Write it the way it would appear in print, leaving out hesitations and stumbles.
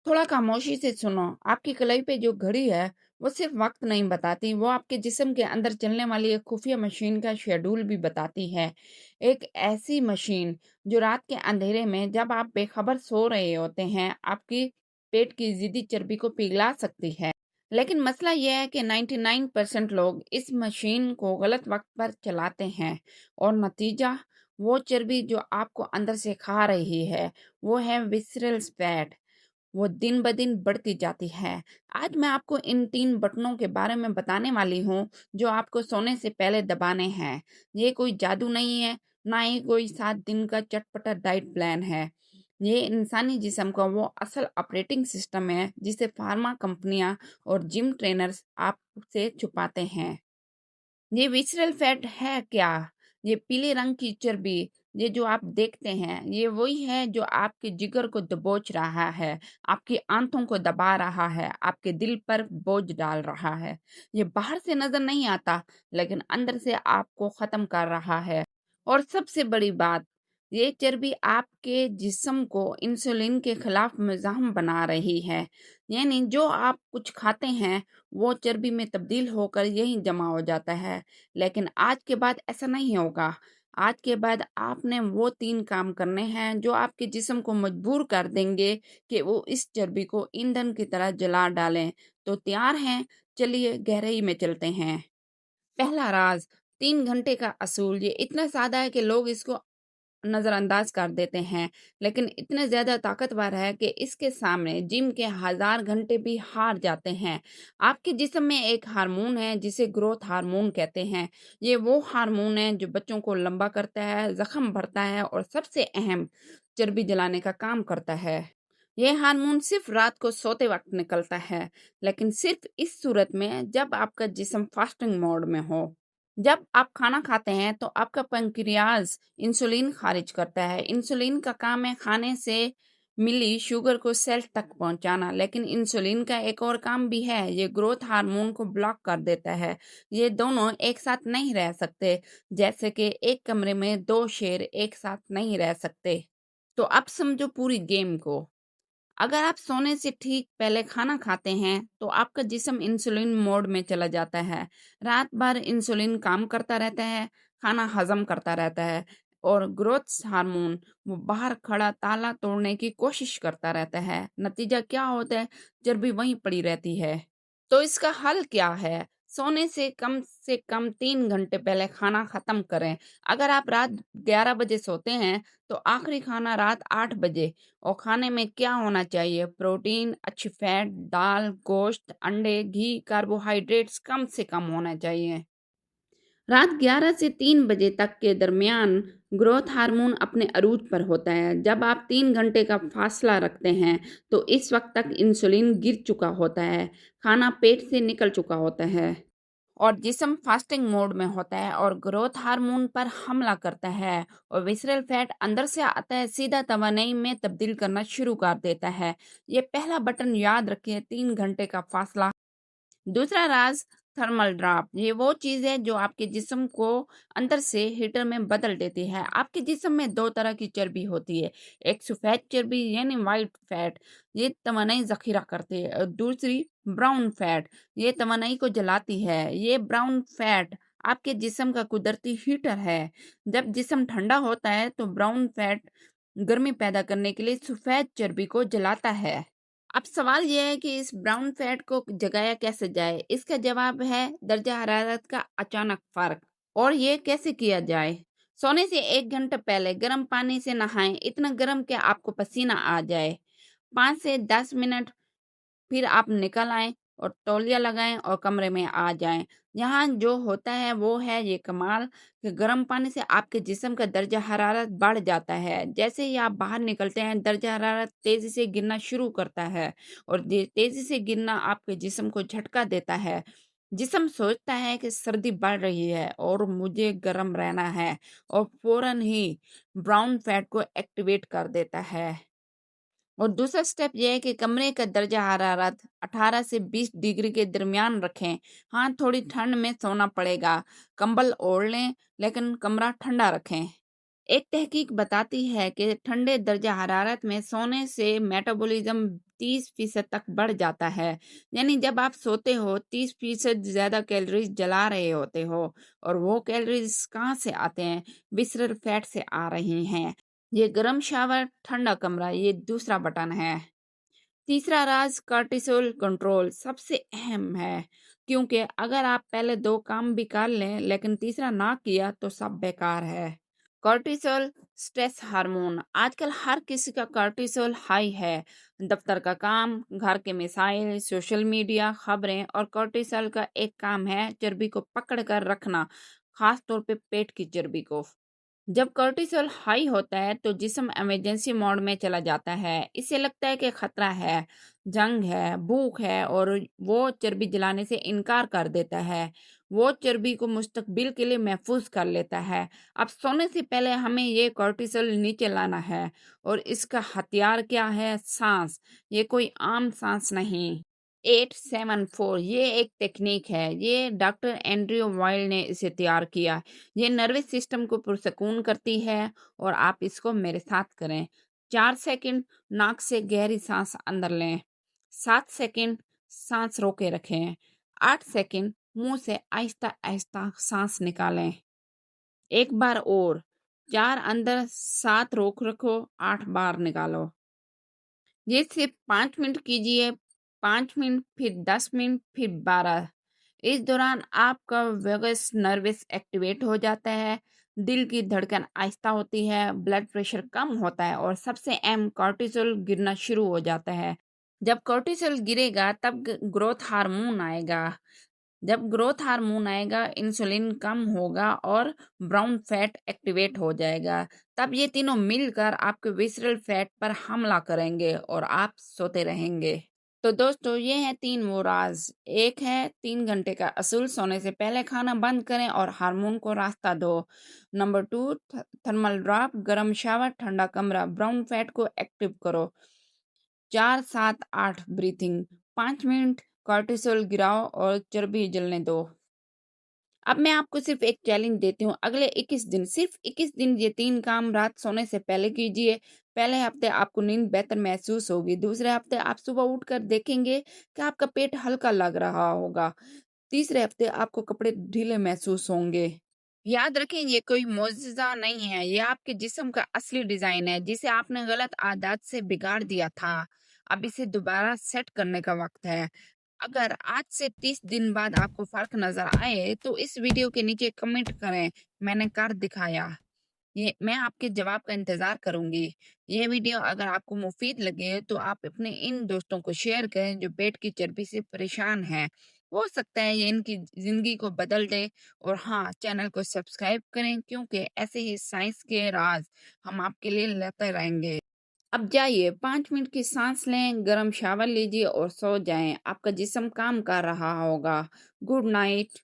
थोड़ा खामोशी से सुनो। आपकी कलाई पे जो घड़ी है, वो सिर्फ वक्त नहीं बताती, वो आपके जिस्म के अंदर चलने वाली एक खुफिया मशीन का शेड्यूल भी बताती है। एक ऐसी मशीन जो रात के अंधेरे में जब आप बेखबर सो रहे होते हैं, आपकी पेट की ज़िद्दी चर्बी को पिघला सकती है। लेकिन मसला यह है कि 99% लोग इस मशीन को गलत वक्त पर चलाते हैं और नतीजा वो चर्बी जो आपको अंदर से खा रही है, वो है विसरल फैट। वो दिन ब दिन बढ़ती जाती है। आज मैं आपको इन 3 बटनों के बारे में बताने वाली हूँ, जो आपको सोने से पहले दबाने हैं। ये कोई जादू नहीं है, ना ही कोई 7 दिन का चटपटा डाइट प्लान है। ये इंसानी जिस्म का वो असल ऑपरेटिंग सिस्टम है, जिसे फार्मा कंपनियाँ और जिम ट्रेनर्स आपसे छुपाते हैं। ये विसरल फैट है क्या? ये पीले रंग की चर्बी, ये जो आप देखते हैं, ये वही है जो आपके जिगर को दबोच रहा है, आपकी आंतों को दबा रहा है, आपके दिल पर बोझ डाल रहा है। ये बाहर से नजर नहीं आता, लेकिन अंदर से आपको खत्म कर रहा है। और सबसे बड़ी बात, ये चर्बी आपके जिस्म को इंसुलिन के खिलाफ मुजाहिम बना रही है। यानी जो आप कुछ खाते हैं, वो चर्बी में तब्दील होकर यहीं जमा हो जाता है। लेकिन आज के बाद ऐसा नहीं होगा। आज के बाद आपने वो 3 काम करने हैं जो आपके जिस्म को मजबूर कर देंगे कि वो इस चर्बी को ईंधन की तरह जला डालें। तो तैयार हैं? चलिए गहराई में चलते हैं। पहला राज, 3 घंटे का असूल। ये इतना सादा है कि लोग इसको नजरअंदाज कर देते हैं, लेकिन इतने ज्यादा ताकतवर है कि इसके सामने जिम के 1000 घंटे भी हार जाते हैं। आपके जिस्म में एक हार्मोन है जिसे ग्रोथ हार्मोन कहते हैं। ये वो हार्मोन है जो बच्चों को लंबा करता है, जख्म भरता है और सबसे अहम, चर्बी जलाने का काम करता है। ये हार्मोन सिर्फ रात को सोते वक्त निकलता है, लेकिन सिर्फ इस सूरत में जब आपका जिस्म फास्टिंग मोड में हो। जब आप खाना खाते हैं तो आपका पैंक्रियाज इंसुलिन खारिज करता है। इंसुलिन का काम है खाने से मिली शुगर को सेल तक पहुंचाना, लेकिन इंसुलिन का एक और काम भी है, ये ग्रोथ हार्मोन को ब्लॉक कर देता है। ये दोनों एक साथ नहीं रह सकते, जैसे कि एक कमरे में 2 शेर एक साथ नहीं रह सकते। तो अब समझो पूरी गेम को। अगर आप सोने से ठीक पहले खाना खाते हैं तो आपका जिस्म इंसुलिन मोड में चला जाता है। रात भर इंसुलिन काम करता रहता है, खाना हजम करता रहता है और ग्रोथ हार्मोन वो बाहर खड़ा ताला तोड़ने की कोशिश करता रहता है। नतीजा क्या होता है? चर्बी वहीं पड़ी रहती है। तो इसका हल क्या है? सोने से कम 3 घंटे पहले खाना खत्म करें। अगर आप रात 11 बजे सोते हैं तो आखिरी खाना रात 8 बजे। और खाने में क्या होना चाहिए? प्रोटीन, अच्छी फैट, दाल, गोश्त, अंडे, घी, कार्बोहाइड्रेट्स कम से कम होना चाहिए। रात 11 से 3 बजे तक के दरमियान ग्रोथ हार्मोन अपने अरूज पर होता है। जब आप 3 घंटे का फासला रखते हैं तो इस वक्त तक इंसुलिन गिर चुका होता है, खाना पेट से निकल चुका होता है और जिस्म फास्टिंग मोड में होता है और ग्रोथ हार्मोन पर हमला करता है और विसरल फैट अंदर से आता है, सीधा तवानाई में तब्दील करना शुरू कर देता है। ये पहला बटन याद रखिए, 3 घंटे का फासला। दूसरा राज, थर्मल ड्राप। ये वो चीज है जो आपके जिस्म को अंदर से हीटर में बदल देती है। आपके जिस्म में 2 तरह की चर्बी होती है। एक सफेद चर्बी यानी वाइट फैट, ये तवानाई जखीरा करती है, और दूसरी ब्राउन फैट, ये तवानाई को जलाती है। ये ब्राउन फैट आपके जिस्म का कुदरती हीटर है। जब जिस्म ठंडा होता है तो ब्राउन फैट गर्मी पैदा करने के लिए सफेद चर्बी को जलाता है। अब सवाल यह है कि इस ब्राउन फैट को जगाया कैसे जाए? इसका जवाब है दर्जा हरारत का अचानक फर्क। और ये कैसे किया जाए? सोने से 1 घंटा पहले गर्म पानी से नहाएं, इतना गर्म कि आपको पसीना आ जाए। 5 से 10 मिनट, फिर आप निकल आएं और तौलिया लगाएं और कमरे में आ जाएं। यहाँ जो होता है वो है ये कमाल कि गर्म पानी से आपके जिस्म का दर्जा हरारत बढ़ जाता है। जैसे ही आप बाहर निकलते हैं, दर्जा हरारत तेजी से गिरना शुरू करता है और तेजी से गिरना आपके जिस्म को झटका देता है। जिस्म सोचता है कि सर्दी बढ़ रही है और मुझे गर्म रहना है और फौरन ही ब्राउन फैट को एक्टिवेट कर देता है। और दूसरा स्टेप ये है कि कमरे का दर्जा हरारत 18 से 20 डिग्री के दरमियान रखें। हाँ, थोड़ी ठंड में सोना पड़ेगा, कंबल ओढ़ लें, लेकिन कमरा ठंडा रखें। एक तहकीक बताती है कि ठंडे दर्जा हरारत में सोने से मेटाबॉलिज्म 30% तक बढ़ जाता है। यानी जब आप सोते हो 30% ज्यादा कैलोरीज जला रहे होते हो, और वो कैलोरीज कहाँ से आते हैं? विसरल फैट से आ रही हैं। ये गर्म शावर, ठंडा कमरा, ये दूसरा बटन है। तीसरा राज कार्टिसोल कंट्रोल सबसे अहम है, क्योंकि अगर आप पहले दो काम भी कर लें लेकिन तीसरा ना किया तो सब बेकार है। कॉर्टिसोल स्ट्रेस हार्मोन, आजकल हर किसी का कॉर्टिसोल हाई है। दफ्तर का काम, घर के मिसाइल, सोशल मीडिया, खबरें, और कॉर्टिसोल का एक काम है चर्बी को पकड़ कर रखना, खास तौर पे पेट की चर्बी को। जब कॉर्टिसोल हाई होता है तो जिस्म इमरजेंसी मोड में चला जाता है। इससे लगता है कि खतरा है, जंग है, भूख है, और वो चर्बी जलाने से इनकार कर देता है। वो चर्बी को मुस्तकबिल के लिए महफूज कर लेता है। अब सोने से पहले हमें ये कॉर्टिसोल नीचे लाना है, और इसका हथियार क्या है? सांस। ये कोई आम सांस नहीं। 874 ये एक टेक्निक है। ये डॉक्टर एंड्रयू वाइल्ड ने इसे तैयार किया। ये नर्वस सिस्टम को पुरसकून करती है, और आप इसको मेरे साथ करें। 4 सेकंड नाक से गहरी सांस अंदर लें। 7 सेकंड सांस रोके रखें। 8 सेकंड मुंह से आहिस्ता आहिस्ता सांस निकालें। एक बार और। 4 अंदर, 7 रोक रखो, 8 बार निकालो। ये सिर्फ 5 मिनट कीजिए। 5 मिनट, फिर 10 मिनट, फिर 12। इस दौरान आपका वेगस नर्वस एक्टिवेट हो जाता है, दिल की धड़कन आहिस्ता होती है, ब्लड प्रेशर कम होता है, और सबसे अहम कॉर्टिसोल गिरना शुरू हो जाता है। जब कॉर्टिसोल गिरेगा तब ग्रोथ हार्मोन आएगा। जब ग्रोथ हार्मोन आएगा, इंसुलिन कम होगा, और ब्राउन फैट एक्टिवेट हो जाएगा। तब ये तीनों मिलकर आपके विसरल फैट पर हमला करेंगे और आप सोते रहेंगे। तो दोस्तों, ये है 3 वो राज। एक है 3 घंटे का असूल, सोने से पहले खाना बंद करें और हार्मोन को रास्ता दो। नंबर 2, थर्मल ड्रॉप, गर्म शावर, ठंडा कमरा, ब्राउन फैट को एक्टिव करो। 4-7-8 ब्रीथिंग, 5 मिनट कॉर्टिसोल गिराओ और चर्बी जलने दो। अब मैं आपको सिर्फ एक चैलेंज देती हूँ। अगले 21 दिन, सिर्फ 21 दिन ये 3 काम रात सोने से पहले कीजिए। पहले हफ्ते आपको नींद बेहतर महसूस होगी। दूसरे हफ्ते आप सुबह उठकर देखेंगे कि आपका पेट हल्का लग रहा होगा। तीसरे हफ्ते आपको कपड़े ढीले महसूस होंगे। याद रखें, ये कोई मुआजिज़ा नहीं है। ये आपके जिस्म का असली डिज़ाइन है, जिसे आपने गलत आदत से बिगाड़ दिया था। अब इसे दोबारा सेट करने का वक़्त है। अगर आज से 30 दिन बाद आपको फ़र्क नज़र आए, तो इस वीडियो के नीचे कमेंट करें, मैंने कर दिखाया। ये मैं आपके जवाब का इंतज़ार करूँगी। ये वीडियो अगर आपको मुफ़ीद लगे तो आप अपने इन दोस्तों को शेयर करें जो पेट की चर्बी से परेशान हैं। हो सकता है ये इनकी ज़िंदगी को बदल दे। और हाँ, चैनल को सब्सक्राइब करें, क्योंकि ऐसे ही साइंस के राज़ हम आपके लिए लाते रहेंगे। अब जाइए, 5 मिनट की सांस लें, गर्म शावर लीजिए और सो जाएं। आपका जिस्म काम कर रहा होगा। Good night.